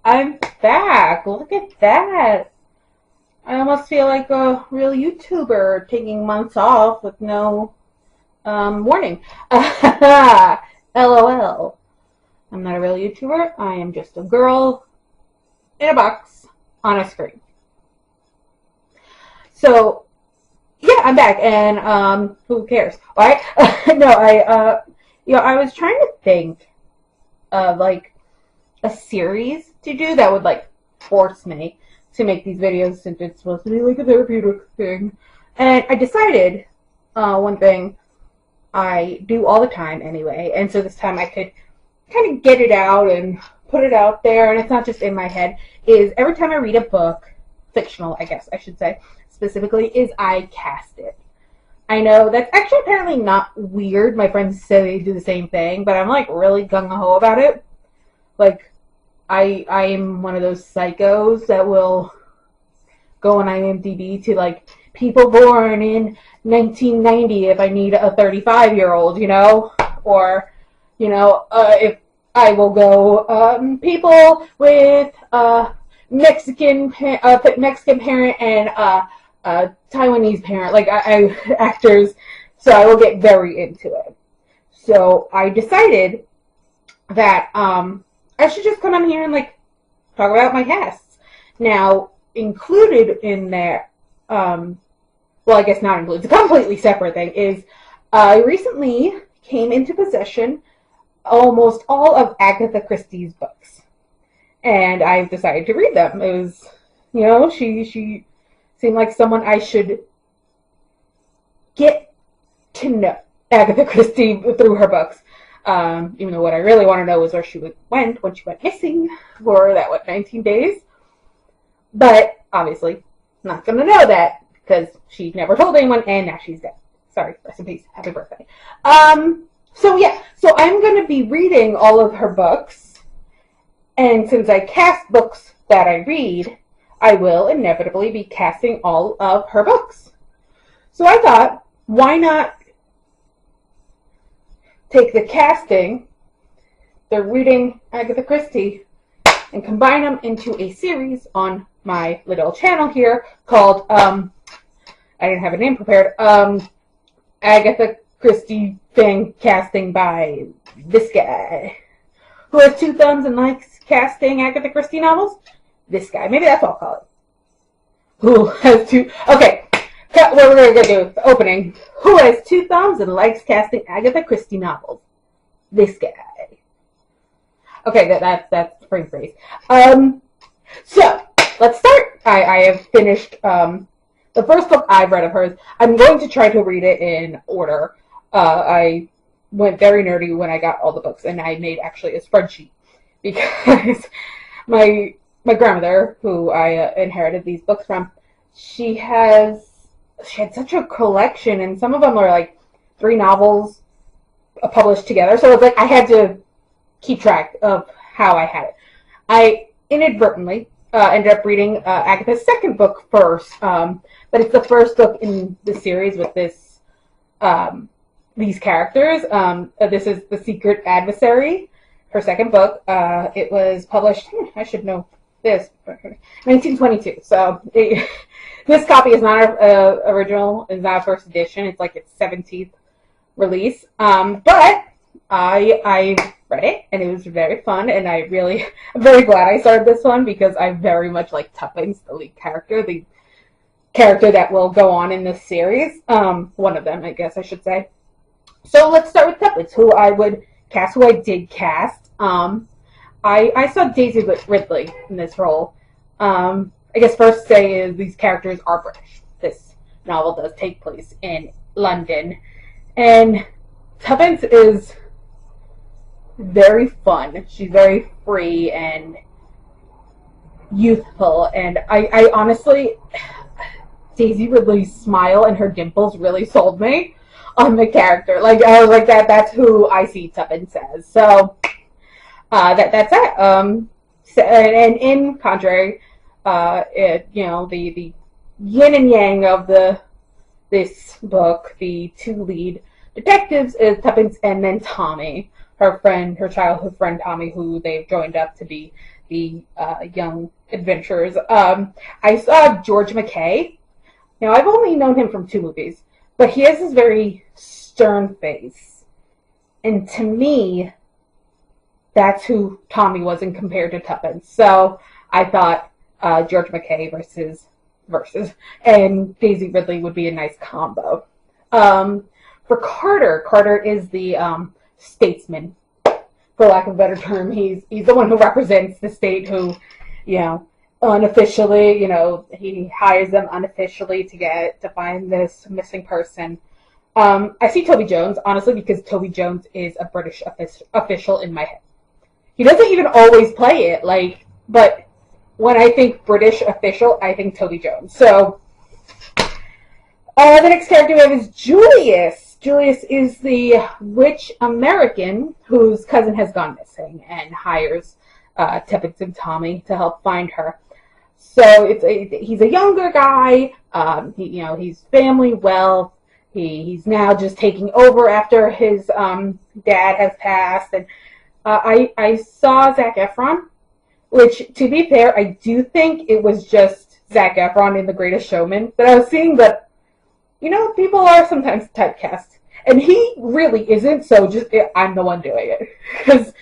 I'm back. Look at that. I almost feel like a real YouTuber taking months off with no warning. LOL. I'm not a real YouTuber. I am just a girl in a box on a screen. So, yeah, I'm back, and who cares? All right? No, I was trying to think of like a series to do that would like force me to make these videos, since it's supposed to be like a therapeutic thing. And I decided one thing I do all the time anyway, and so this time I could kind of get it out and put it out there, and it's not just in my head, is every time I read a book, fictional I guess I should say, specifically, is I cast it. I know that's actually apparently not weird. My friends say they do the same thing, but I'm like really gung-ho about it. Like, I'm one of those psychos that will go on IMDb to like people born in 1990 if I need a 35-year-old, you know, or if I will go people with Mexican parent and Taiwanese parent, like I actors, so I will get very into it. So I decided that I should just come on here and like talk about my casts. Now, included in there, well, I guess not included, it's a completely separate thing, is I recently came into possession almost all of Agatha Christie's books. And I've decided to read them. It was, she seemed like someone I should get to know, Agatha Christie, through her books. Even though what I really want to know is where she went when she went missing for that, 19 days? But, obviously, not going to know that, because she never told anyone, and now she's dead. Sorry, rest in peace. Happy birthday. So I'm going to be reading all of her books, and since I cast books that I read, I will inevitably be casting all of her books. So I thought, why not take the casting, the reading Agatha Christie, and combine them into a series on my little channel here called, I didn't have a name prepared, Agatha Christie fan casting by this guy. Who has 2 thumbs and likes casting Agatha Christie novels? This guy. Maybe that's what I'll call it. Who has 2... Okay, what we're going to do, the opening. Who has 2 thumbs and likes casting Agatha Christie novels? This guy. Okay, that's the spring phrase. So, let's start. I have finished the first book I've read of hers. I'm going to try to read it in order. I went very nerdy when I got all the books, and I made actually a spreadsheet because my grandmother, who I inherited these books from, she had such a collection, and some of them are like 3 novels published together. So it's like I had to keep track of how I had it. I inadvertently ended up reading Agatha's second book first, but it's the first book in the series with this these characters. This is The Secret Adversary, her second book. It was published, I should know this, 1922. So this copy is not original, is not a first edition. It's like its 17th release. But I read it, and it was very fun, and I'm very glad I started this one because I very much like Tuppence, the lead character, the character that will go on in this series. One of them, I guess I should say. So let's start with Tuppence, who I did cast. I saw Daisy Ridley in this role. I guess first say is these characters are British. This novel does take place in London. And Tuppence is very fun. She's very free and youthful. And I honestly, Daisy Ridley's smile and her dimples really sold me on the character. Like, I was like, that's who I see Tuppence as. So, that's it. And in contrary, the yin and yang of this book, the 2 lead detectives is Tuppence and then Tommy, her her childhood friend Tommy, who they've joined up to be the young adventurers. I saw George McKay. Now, I've only known him from 2 movies, but he has this very stern face. And to me, that's who Tommy was in compared to Tuppence. So I thought George McKay versus and Daisy Ridley would be a nice combo. For Carter is the statesman, for lack of a better term. He's the one who represents the state, who, unofficially, he hires them unofficially to find this missing person. I see Toby Jones, honestly, because Toby Jones is a British official in my head. He doesn't even always play it, but when I think British official, I think Toby Jones. So, the next character we have is Julius. Julius is the rich American whose cousin has gone missing and hires Tuppence and Tommy to help find her. So he's a younger guy. He's family wealth. He's now just taking over after his dad has passed. And I saw Zac Efron, which, to be fair, I do think it was just Zac Efron in The Greatest Showman that I was seeing, but people are sometimes typecast. And he really isn't, so I'm the one doing it. Because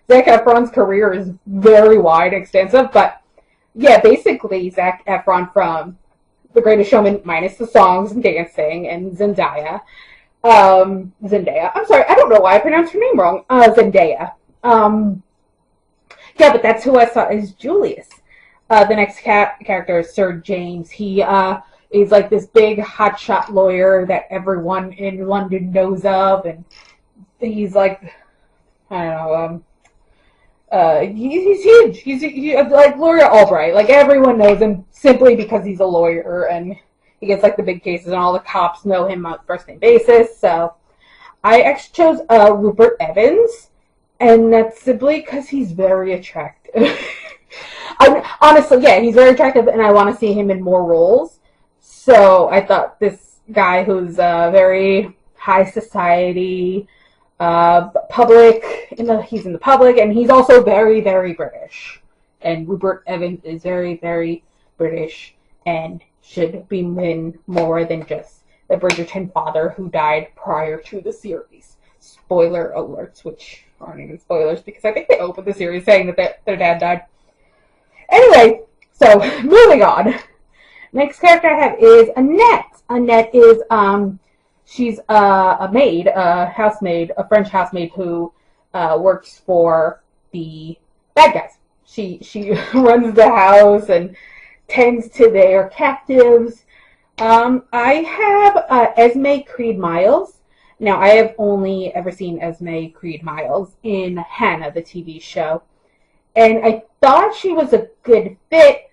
Zac Efron's career is very wide, extensive, but yeah, basically Zac Efron from The Greatest Showman, minus the songs and dancing, and Zendaya. Zendaya. I'm sorry, I don't know why I pronounced her name wrong. Zendaya. Yeah, but that's who I saw as Julius. The next character is Sir James. He is like this big hotshot lawyer that everyone in London knows of, and he's like, I don't know, he's huge. He's like lawyer Albright. Like, everyone knows him simply because he's a lawyer, and he gets like the big cases, and all the cops know him on a first name basis. So I actually chose Rupert Evans, and that's simply because he's very attractive. Honestly, yeah, he's very attractive, and I want to see him in more roles. So I thought this guy who's very high society, public, he's in the public, and he's also very, very British. And Rupert Evans is very, very British and should be in more than just the Bridgerton father who died prior to the series. Spoiler alerts, which aren't even spoilers because I think they opened the series saying that their dad died. Anyway, so moving on. Next character I have is Annette. Annette is, she's a maid, a housemaid, a French housemaid who works for the bad guys. She runs the house and tends to their captives. I have Esme Creed Miles. Now, I have only ever seen Esme Creed Miles in Hannah, the TV show. And I thought she was a good fit.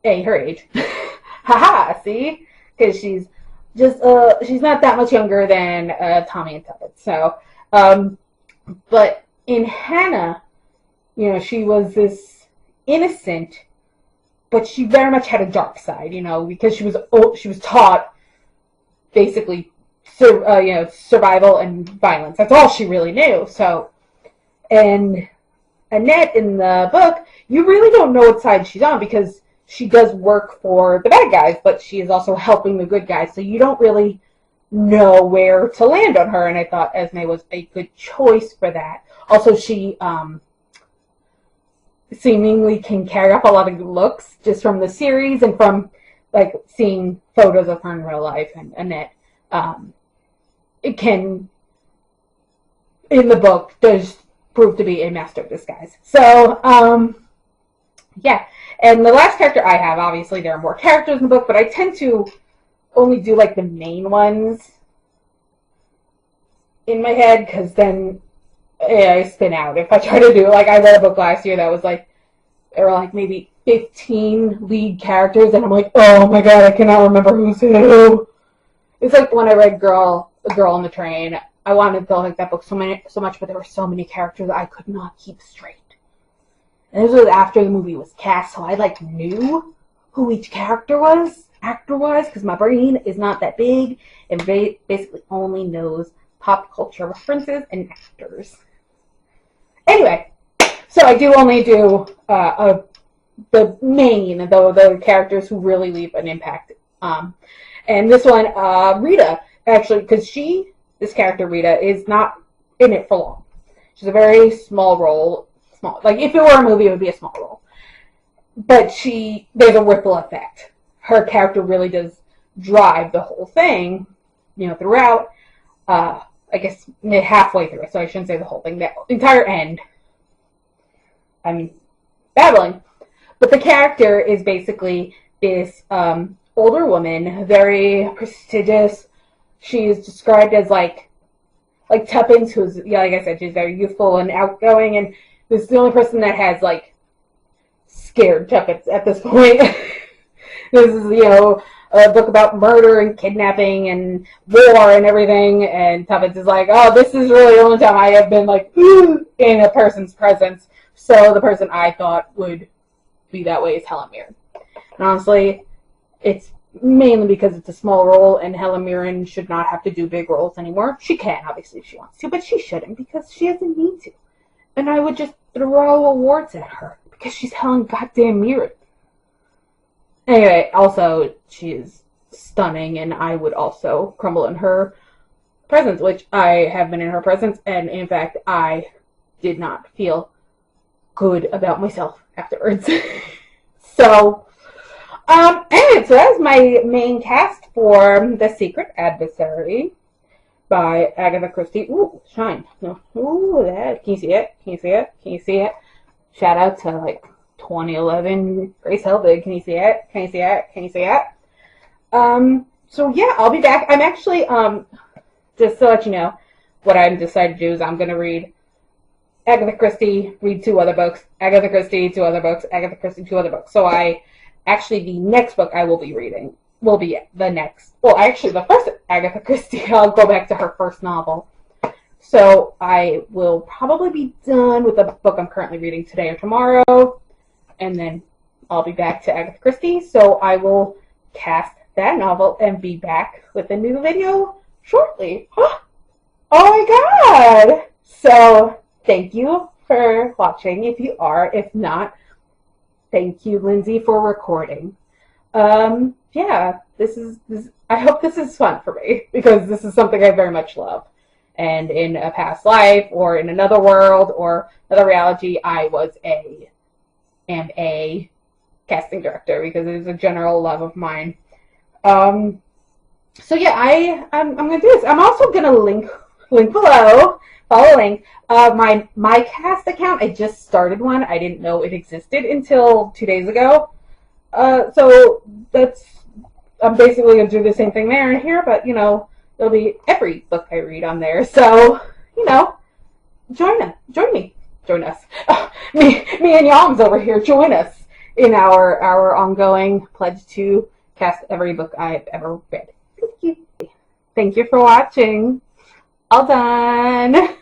Hey, her age. Haha, see? Because she's just, she's not that much younger than Tommy and Tuppence. So, but in Hannah, she was this innocent, but she very much had a dark side, because she was taught basically, survival and violence. That's all she really knew. So, and Annette in the book, you really don't know what side she's on because she does work for the bad guys, but she is also helping the good guys. So you don't really know where to land on her. And I thought Esme was a good choice for that. Also, she seemingly can carry off a lot of good looks just from the series and from like seeing photos of her in real life. And Annette, it can, in the book, does prove to be a master of disguise. So, yeah. And the last character I have, obviously there are more characters in the book, but I tend to only do like the main ones in my head, because then I spin out. If I try to do, like, I read a book last year that was like, there were like maybe 15 lead characters, and I'm like, oh my god, I cannot remember who's who. It's like when I read A Girl on the Train. I wanted to like that book so much, but there were so many characters that I could not keep straight. And this was after the movie was cast, so I like knew who each actor was, because my brain is not that big and basically only knows pop culture references and actors. Anyway, so I do only do the characters who really leave an impact. And this one, Rita, actually, because this character, Rita, is not in it for long. She's a very small role. Like, if it were a movie, it would be a small role. But there's a ripple effect. Her character really does drive the whole thing, throughout. I guess halfway through it, so I shouldn't say the whole thing. The entire end. I'm babbling. But the character is basically this older woman, very prestigious. She's described as like Tuppence, who's, like I said, she's very youthful and outgoing, and this is the only person that has, scared Tuppence at this point. This is, a book about murder and kidnapping and war and everything, and Tuppence is like, oh, this is really the only time I have been, in a person's presence. So the person I thought would be that way is Helen Mirren. And honestly, it's mainly because it's a small role, and Helen Mirren should not have to do big roles anymore. She can, obviously, if she wants to, but she shouldn't, because she doesn't need to. And I would just throw awards at her, because she's Helen goddamn Mirren. Anyway, also, she is stunning, and I would also crumble in her presence, which I have been in her presence, and in fact, I did not feel good about myself afterwards. So, anyway, so that's my main cast for The Secret Adversary by Agatha Christie. Ooh, shine. No. Ooh, that. Can you see it? Can you see it? Can you see it? Shout out to, 2011 Grace Helbig. Can you see it? Can you see it? Can you see it? So yeah, I'll be back. I'm actually, just to let you know, what I decided to do is I'm going to read Agatha Christie, read 2 other books, Agatha Christie, 2 other books, Agatha Christie, 2 other books. So the next book I will be reading will be the first Agatha Christie. I'll go back to her first novel. So I will probably be done with the book I'm currently reading today or tomorrow, and then I'll be back to Agatha Christie. So I will cast that novel and be back with a new video shortly. Oh my god! So thank you for watching if you are. If not, thank you, Lindsay, for recording. Yeah, I hope this is fun for me, because this is something I very much love. And in a past life, or in another world, or another reality, I am a casting director, because it is a general love of mine. So yeah, I'm gonna do this. I'm also gonna link below, follow link, my MyCast account. I just started one. I didn't know it existed until 2 days ago. So I'm basically gonna do the same thing there and here, but there'll be every book I read on there. So, join us. Me and Yams over here, join us in our ongoing pledge to cast every book I've ever read. Thank you. Thank you for watching. All done.